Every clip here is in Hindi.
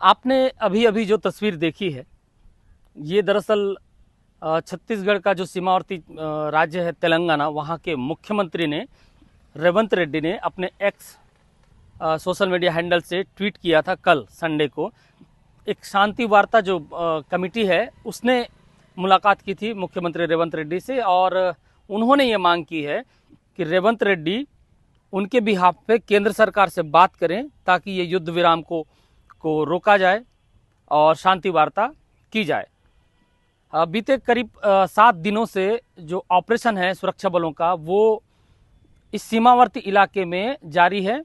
आपने अभी अभी जो तस्वीर देखी है, ये दरअसल छत्तीसगढ़ का जो सीमावर्ती राज्य है तेलंगाना, वहाँ के मुख्यमंत्री ने रेवंत रेड्डी ने अपने एक्स सोशल मीडिया हैंडल से ट्वीट किया था कल संडे को। एक शांति वार्ता जो कमेटी है उसने मुलाकात की थी मुख्यमंत्री रेवंत रेड्डी से, और उन्होंने ये मांग की है कि रेवंत रेड्डी उनके बिहाफ पे केंद्र सरकार से बात करें ताकि ये युद्ध विराम को रोका जाए और शांति वार्ता की जाए। बीते करीब 7 दिनों से जो ऑपरेशन है सुरक्षा बलों का, वो इस सीमावर्ती इलाके में जारी है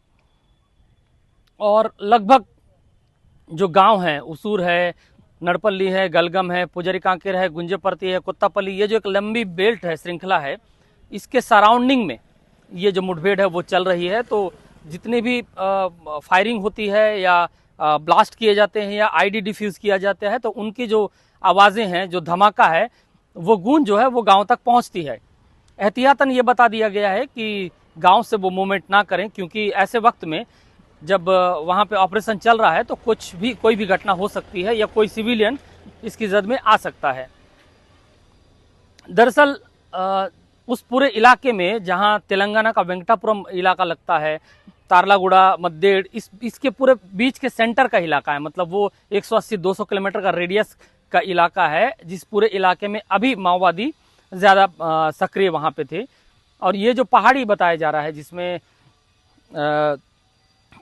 और लगभग जो गांव हैं, उसूर है, नड़पल्ली है, गलगम है, पुजरी कांकेर है, गुंजेपर्ती है, कुत्तापल्ली, ये जो एक लंबी बेल्ट है, श्रृंखला है, इसके सराउंडिंग में ये जो मुठभेड़ है वो चल रही है। तो जितनी भी फायरिंग होती है या ब्लास्ट किए जाते हैं या आईडी डिफ्यूज किया जाता है, तो उनकी जो आवाज़ें हैं, जो धमाका है, वो गूंज जो है वो गांव तक पहुंचती है। एहतियातन ये बता दिया गया है कि गांव से वो मूवमेंट ना करें, क्योंकि ऐसे वक्त में जब वहां पे ऑपरेशन चल रहा है तो कोई भी घटना हो सकती है या कोई सिविलियन इसकी जद में आ सकता है। दरअसल उस पूरे इलाके में जहां तेलंगाना का वेंकटापुरम इलाका लगता है, तारलागुड़ा, मद्देड़, इसके पूरे बीच के सेंटर का इलाका है, मतलब वो 180-200 किलोमीटर का रेडियस का इलाका है, जिस पूरे इलाके में अभी माओवादी ज़्यादा सक्रिय वहाँ पे थे। और ये जो पहाड़ी बताया जा रहा है, जिसमें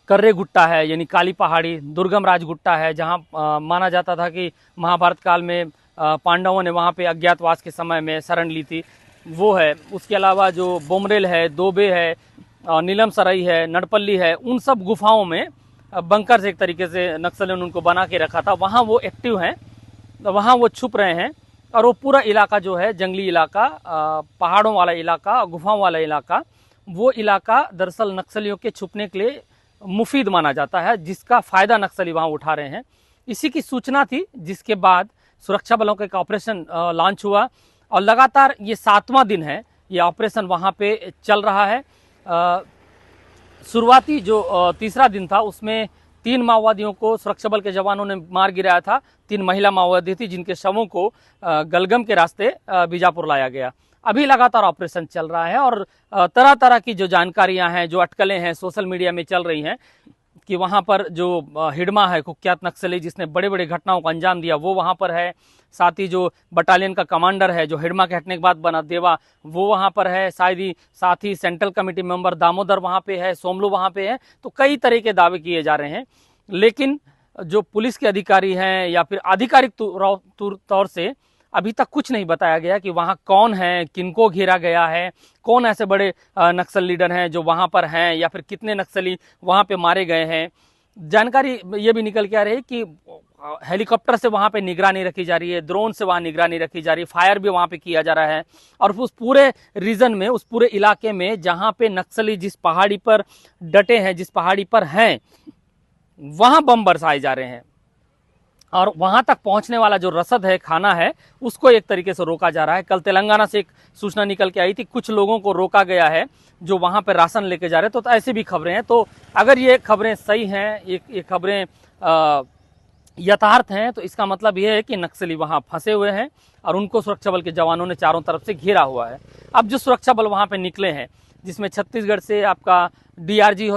कर्रे गुट्टा है यानी काली पहाड़ी, दुर्गम राज गुट्टा है, जहाँ माना जाता था कि महाभारत काल में पांडवों ने वहाँ पे अज्ञातवास के समय में शरण ली थी, वो है। उसके अलावा जो बोमरेल है, दोबे है, नीलम सराई है, नड़पल्ली है, उन सब गुफाओं में बंकर से एक तरीके से नक्सलियों ने उनको बना के रखा था, वहाँ वो एक्टिव हैं, वहाँ वो छुप रहे हैं। और वो पूरा इलाका जो है, जंगली इलाका, पहाड़ों वाला इलाका, गुफाओं वाला इलाका, वो इलाका दरअसल नक्सलियों के छुपने के लिए मुफीद माना जाता है, जिसका फ़ायदा नक्सली वहाँ उठा रहे हैं। इसी की सूचना थी, जिसके बाद सुरक्षा बलों का एक ऑपरेशन लॉन्च हुआ और लगातार ये 7वां दिन है ये ऑपरेशन वहाँ पे चल रहा है। शुरुआती जो तीसरा दिन था उसमें 3 माओवादियों को सुरक्षा बल के जवानों ने मार गिराया था। 3 महिला माओवादी थी, जिनके शवों को गलगम के रास्ते बीजापुर लाया गया। अभी लगातार ऑपरेशन चल रहा है और तरह तरह की जो जानकारियां हैं, जो अटकलें हैं, सोशल मीडिया में चल रही हैं कि वहां पर जो हिडमा है, कुख्यात नक्सली जिसने बड़े बड़े घटनाओं को अंजाम दिया, वो वहां पर है। साथ ही जो बटालियन का कमांडर है, जो हिडमा के हटने के बाद बना देवा, वो वहां पर है। साथ ही सेंट्रल कमेटी मेंबर दामोदर वहां पे है, सोमलू वहां पे है। तो कई तरह के दावे किए जा रहे हैं, लेकिन जो पुलिस के अधिकारी हैं या फिर आधिकारिक तौर से अभी तक कुछ नहीं बताया गया कि वहाँ कौन है, किनको घेरा गया है, कौन ऐसे बड़े नक्सल लीडर हैं जो वहाँ पर हैं, या फिर कितने नक्सली वहाँ पे मारे गए हैं। जानकारी ये भी निकल के आ रही है कि हेलीकॉप्टर से वहाँ पे निगरानी रखी जा रही है, ड्रोन से वहाँ निगरानी रखी जा रही है, फायर भी वहाँ पे किया जा रहा है। और उस पूरे रीजन में, उस पूरे इलाके में जहाँ पे नक्सली जिस पहाड़ी पर डटे हैं, जिस पहाड़ी पर हैं, वहाँ बम बरसाए जा रहे हैं और वहां तक पहुंचने वाला जो रसद है, खाना है, उसको एक तरीके से रोका जा रहा है। कल तेलंगाना से एक सूचना निकल के आई थी, कुछ लोगों को रोका गया है जो वहां पर राशन लेके जा रहे हैं। तो ऐसी भी खबरें हैं। तो अगर ये खबरें सही हैं, ये खबरें यथार्थ हैं, तो इसका मतलब ये है कि नक्सली वहां फंसे हुए हैं और उनको सुरक्षा बल के जवानों ने चारों तरफ से घेरा हुआ है। अब जो सुरक्षा बल वहां पे निकले हैं, जिसमें छत्तीसगढ़ से आपका डीआरजी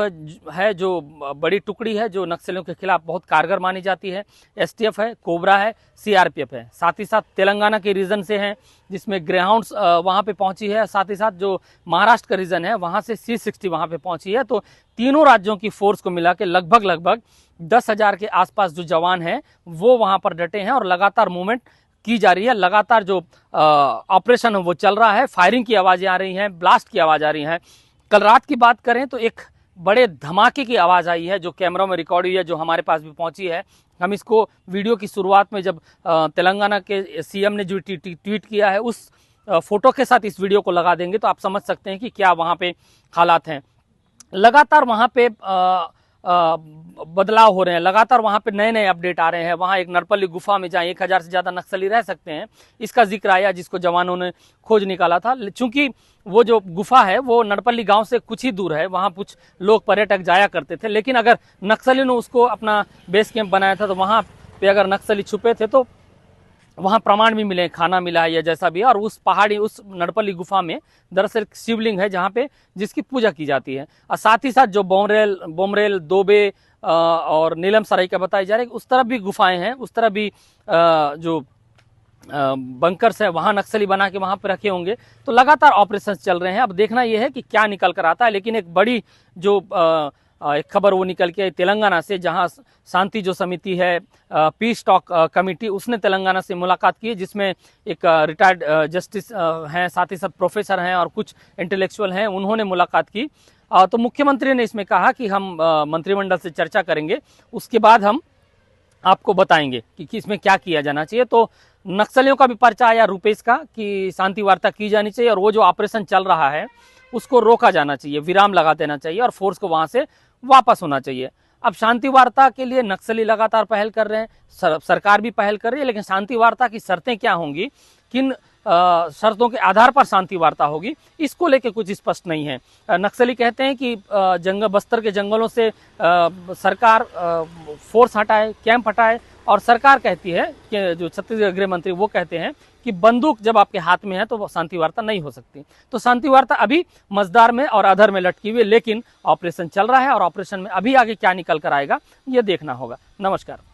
है, जो बड़ी टुकड़ी है, जो नक्सलियों के खिलाफ बहुत कारगर मानी जाती है, एसटीएफ है, कोबरा है, सीआरपीएफ है। साथ ही साथ तेलंगाना के रीजन से हैं, जिसमें ग्रेहाउंड्स वहाँ पे पहुंची है। साथ ही साथ जो महाराष्ट्र का रीजन है, वहाँ से C-60 वहाँ पे पहुंची है। तो तीनों राज्यों की फोर्स को मिला के लगभग 10,000 के आसपास जो जवान हैं वो वहाँ पर डटे हैं और लगातार मूवमेंट की जा रही है। लगातार जो ऑपरेशन है वो चल रहा है। फायरिंग की आवाज़ें आ रही हैं, ब्लास्ट की आवाज़ आ रही हैं। कल रात की बात करें तो एक बड़े धमाके की आवाज़ आई है, जो कैमरा में रिकॉर्ड हुई है, जो हमारे पास भी पहुंची है। हम इसको वीडियो की शुरुआत में जब तेलंगाना के सीएम ने जो ट्वीट किया है, उस फोटो के साथ इस वीडियो को लगा देंगे तो आप समझ सकते हैं कि क्या वहाँ पे हालात हैं। लगातार वहाँ पे बदलाव हो रहे हैं, लगातार वहां पे नए नए अपडेट आ रहे हैं। वहां एक नरपल्ली गुफा में जहां 1000 से ज्यादा नक्सली रह सकते हैं, इसका जिक्र आया, जिसको जवानों ने खोज निकाला था। चूंकि वो जो गुफा है वो नरपल्ली गांव से कुछ ही दूर है, वहां कुछ लोग पर्यटक जाया करते थे, लेकिन अगर नक्सली ने उसको अपना बेस कैंप बनाया था तो वहां पे अगर नक्सली छुपे थे तो वहां प्रमाण भी मिले, खाना मिला है या जैसा भी है। और उस पहाड़ी, उस नरपल्ली गुफा में दरअसल शिवलिंग है जहां पे जिसकी पूजा की जाती है। और साथ ही साथ जो बोमरेल दोबे और नीलम सराय का बताया जा रहा है, उस तरफ भी गुफाएं हैं, उस तरफ भी जो बंकर्स है वहां नक्सली बना के वहां पे रखे होंगे। तो लगातार ऑपरेशन चल रहे हैं। अब देखना यह है कि क्या निकल कर आता है। लेकिन एक बड़ी जो एक खबर वो निकल के आई तेलंगाना से, जहां शांति जो समिति है, पीस टॉक कमेटी, उसने तेलंगाना से मुलाकात की, जिसमें एक रिटायर्ड जस्टिस हैं, साथ ही साथ प्रोफेसर हैं और कुछ इंटेलेक्चुअल हैं, उन्होंने मुलाकात की। तो मुख्यमंत्री ने इसमें कहा कि हम मंत्रिमंडल से चर्चा करेंगे, उसके बाद हम आपको बताएंगे कि इसमें क्या किया जाना चाहिए। तो नक्सलियों का भी पर्चा आया रुपेश का कि शांति वार्ता की जानी चाहिए और वो जो ऑपरेशन चल रहा है उसको रोका जाना चाहिए, विराम लगा देना चाहिए और फोर्स को वहां से वापस होना चाहिए। अब शांति वार्ता के लिए नक्सली लगातार पहल कर रहे हैं, सरकार भी पहल कर रही है, लेकिन शांति वार्ता की शर्तें क्या होंगी, किन शर्तों के आधार पर शांति वार्ता होगी, इसको लेके कुछ स्पष्ट नहीं है। नक्सली कहते हैं कि बस्तर के जंगलों से सरकार फोर्स हटाए, कैंप हटाए, और सरकार कहती है कि जो छत्तीसगढ़ गृह मंत्री वो कहते हैं कि बंदूक जब आपके हाथ में है तो शांति वार्ता नहीं हो सकती। तो शांति वार्ता अभी मजदार में और अधर में लटकी हुई है, लेकिन ऑपरेशन चल रहा है और ऑपरेशन में अभी आगे क्या निकल कर आएगा ये देखना होगा। नमस्कार।